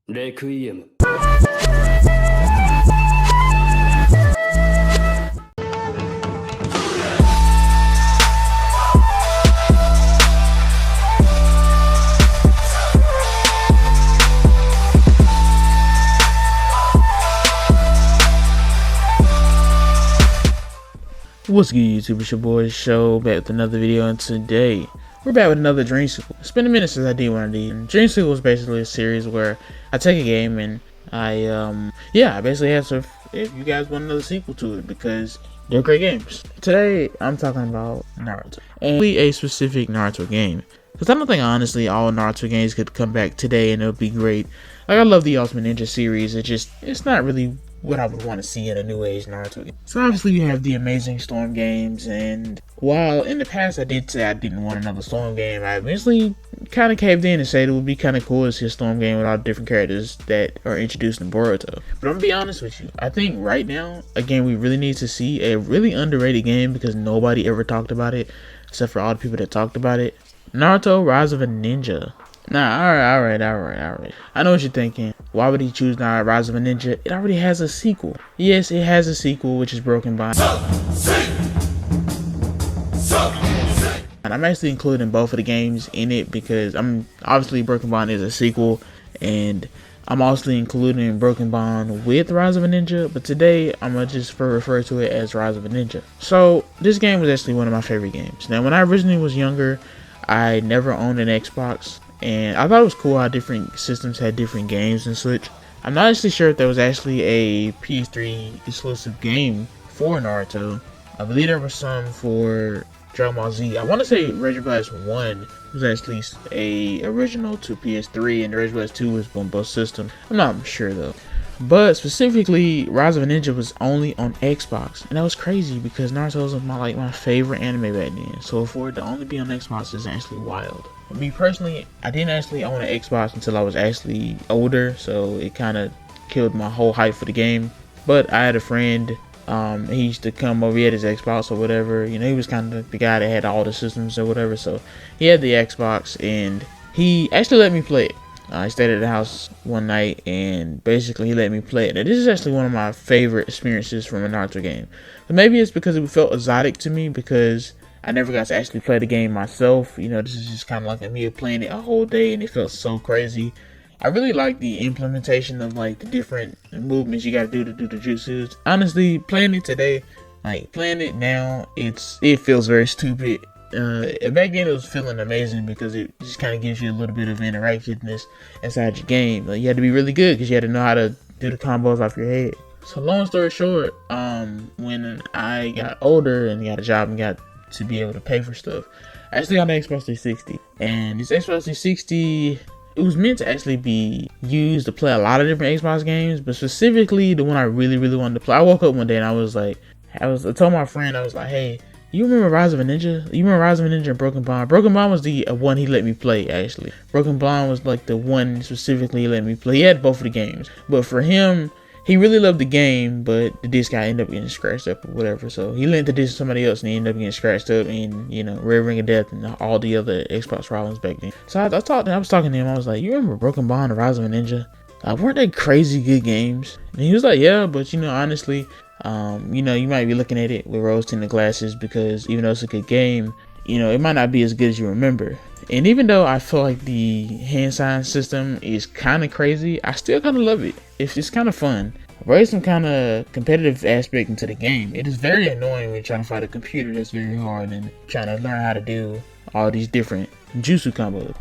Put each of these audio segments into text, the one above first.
レクイエム。What's good, YouTube? It's your boy Show back with another video, and today we're back with another DreamSequel. It's been a minute since I did one of these. DreamSequel is basically a series where I take a game and I basically have to. If you guys want another sequel to it, because they're great games. Today I'm talking about Naruto, and a specific Naruto game, because I don't think honestly all Naruto games could come back today and it'll be great. Like, I love the Ultimate Ninja series. It's not really what I would want to see in a new age Naruto game. So obviously you have the Amazing Storm games, and while in the past I did say I didn't want another Storm game, I eventually kind of caved in and said it would be kind of cool to see a Storm game with all the different characters that are introduced in Boruto. But I'm gonna be honest with you, I think right now a game we really need to see, a really underrated game because nobody ever talked about it except for all the people that talked about it, Naruto Rise of a Ninja. Nah, alright. I know what you're thinking. Why would he choose Naruto Rise of a Ninja? It already has a sequel. Yes, it has a sequel, which is Broken Bond. And I'm actually including both of the games in it because obviously Broken Bond is a sequel, and I'm also including Broken Bond with Rise of a Ninja, but today I'm gonna just refer to it as Rise of a Ninja. So this game was actually one of my favorite games. Now, when I originally was younger, I never owned an Xbox, and I thought it was cool how different systems had different games and such. I'm not actually sure if there was actually a PS3 exclusive game for Naruto. I believe there was some for Dragon Ball Z. I want to say Rage Blast 1 was actually a original to PS3, and Rage Blast 2 was on both systems. I'm not sure though. But specifically, Rise of a Ninja was only on Xbox, and that was crazy because Naruto was my favorite anime back then. So for it to only be on Xbox is actually wild. Me personally, I didn't actually own an Xbox until I was actually older, so it kind of killed my whole hype for the game. But I had a friend, he used to come over, he had his Xbox or whatever, you know, he was kind of the guy that had all the systems or whatever, so he had the Xbox, and he actually let me play it. I stayed at the house one night, and basically he let me play it. Now, this is actually one of my favorite experiences from a Naruto game. But maybe it's because it felt exotic to me, because I never got to actually play the game myself. You know, this is just kind of like me playing it a whole day, and it felt so crazy. I really like the implementation of like the different movements you got to do the jutsus. Honestly, playing it today, like playing it now, it feels very stupid. Back then it was feeling amazing because it just kind of gives you a little bit of interactiveness inside your game. Like, you had to be really good because you had to know how to do the combos off your head. So long story short, when I got older and got a job and got to be able to pay for stuff, I actually got an Xbox 360, and this Xbox 360, it was meant to actually be used to play a lot of different Xbox games, but specifically the one I really wanted to play. I woke up one day and I told my friend, I was like, hey, you remember Rise of a Ninja? You remember Rise of a Ninja and Broken Bond? Broken Bond was the one he let me play, actually. Broken Bond was like the one specifically he let me play. He had both of the games, but for him, he really loved the game, but the disc guy ended up getting scratched up or whatever. So he lent the disc to somebody else, and he ended up getting scratched up, and you know, Red Ring of Death and all the other Xbox problems back then. So I was talking to him. I was like, you remember Broken Bond and Rise of a Ninja? Weren't they crazy good games? And he was like, yeah, but you know, honestly, you know, you might be looking at it with rose-tinted glasses, because even though it's a good game, you know, it might not be as good as you remember. And even though I feel like the hand sign system is kind of crazy, I still kind of love it. It's kind of fun. There's some kind of competitive aspect into the game. It is very annoying when you're trying to fight a computer that's very hard and trying to learn how to do all these different jutsu combos.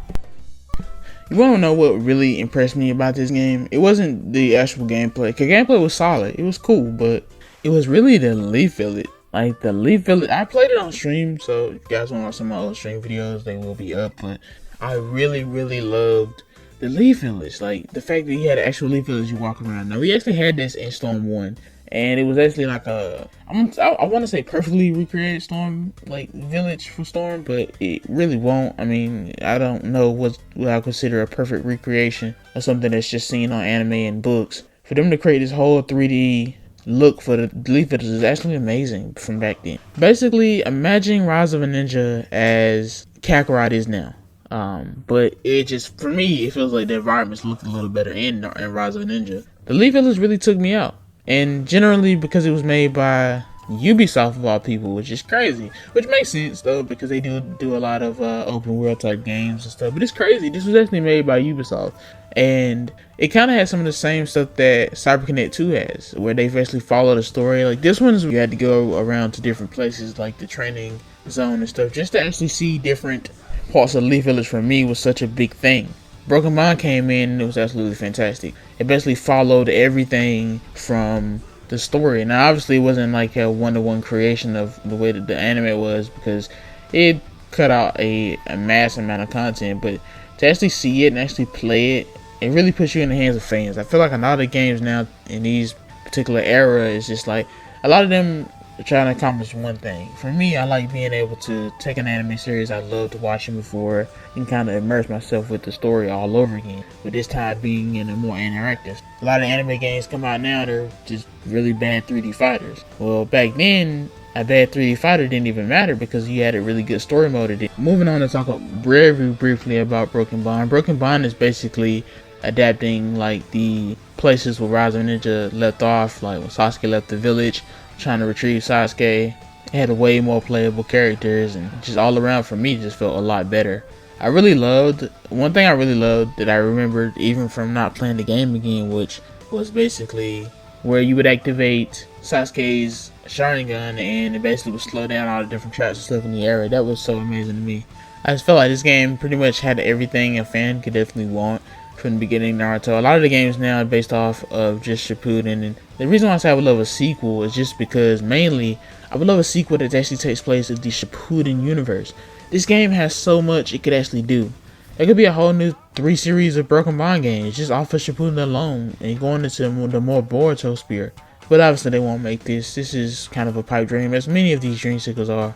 You want to know what really impressed me about this game? It wasn't the actual gameplay, because gameplay was solid. It was cool, but it was really the Leaf Village. Like, the Leaf Village, I played it on stream, so if you guys want to watch some of my old stream videos, they will be up, but I really loved the Leaf Village. Like, the fact that he had an actual Leaf Village you walk around. Now, we actually had this in Storm 1, and it was actually like I want to say perfectly recreated Storm, like, village for Storm, but it really won't. I mean, I don't know what I consider a perfect recreation of something that's just seen on anime and books. For them to create this whole 3D look for the Leaf Village is actually amazing from back then. Basically, imagine Rise of a Ninja as Kakarot is now. But it just, for me, it feels like the environments look a little better in Rise of a Ninja. The Leaf Village really took me out, and generally because it was made by Ubisoft of all people, which is crazy. Which makes sense though, because they do a lot of open world type games and stuff. But it's crazy. This was actually made by Ubisoft, and it kind of has some of the same stuff that CyberConnect 2 has, where they actually follow the story. Like this one's, you had to go around to different places, like the training zone and stuff, just to actually see different parts of Leaf Village. For me, was such a big thing. Broken Bond came in and it was absolutely fantastic. It basically followed everything from the story. Now obviously it wasn't like a one-to-one creation of the way that the anime was, because it cut out a mass amount of content, but to actually see it and actually play it, it really puts you in the hands of fans. I feel like a lot of games now in these particular era is just like a lot of them are trying to accomplish one thing. For me, I like being able to take an anime series I love to watch them before and kind of immerse myself with the story all over again, but this time being in a more interactive. A lot of anime games come out now, they're just really bad 3D fighters. Well, back then, a bad 3D fighter didn't even matter because you had a really good story mode in it. Moving on to talk very briefly about Broken Bond. Broken Bond is basically adapting like the places where Rise of Ninja left off, like when Sasuke left the village trying to retrieve Sasuke. It had way more playable characters, and just all around for me just felt a lot better. One thing I really loved that I remembered even from not playing the game again, which was basically where you would activate Sasuke's Sharingan and it basically would slow down all the different traps and stuff in the area. That was so amazing to me. I just felt like this game pretty much had everything a fan could definitely want from the beginning. Naruto. A lot of the games now are based off of just Shippuden, and the reason why I say I would love a sequel is just because mainly I would love a sequel that actually takes place in the Shippuden universe. This game has so much it could actually do. There could be a whole new 3 series of Broken Bond games just off of Shippuden alone and going into the more Boruto sphere. But obviously they won't make this. This is kind of a pipe dream, as many of these dream sequels are.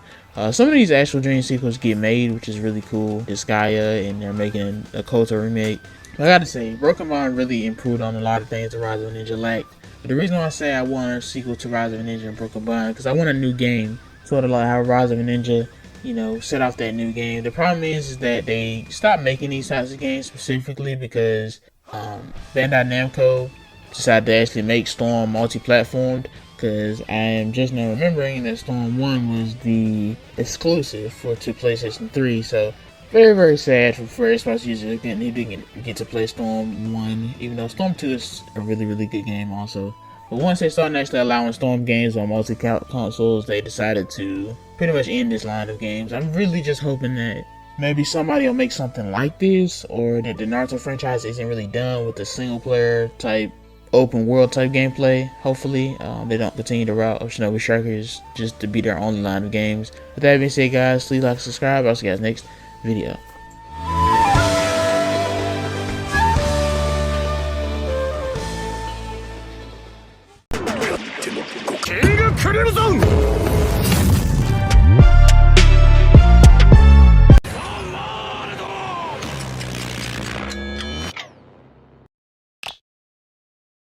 Some of these actual dream sequels get made, which is really cool. Disgaea, and they're making a Koto remake. I gotta say, Broken Bond really improved on a lot of things that Rise of a Ninja lacked. But the reason why I say I want a sequel to Rise of a Ninja and Broken Bond, because I want a new game. Sort of like how Rise of a Ninja, set off that new game. The problem is that they stopped making these types of games specifically because Bandai Namco decided to actually make Storm multi-platformed, because I am just now remembering that Storm 1 was the exclusive to PlayStation 3, so very sad for Xbox users again. They didn't get to play Storm 1, even though Storm 2 is a really good game also. But once they started actually allowing Storm games on multi-consoles, they decided to pretty much end this line of games. I'm really just hoping that maybe somebody will make something like this, or that the Naruto franchise isn't really done with the single player type open world type gameplay. Hopefully they don't continue the route of Shinobi Strikers just to be their only line of games. With that being said, guys, please like, subscribe. I'll see you guys next video. King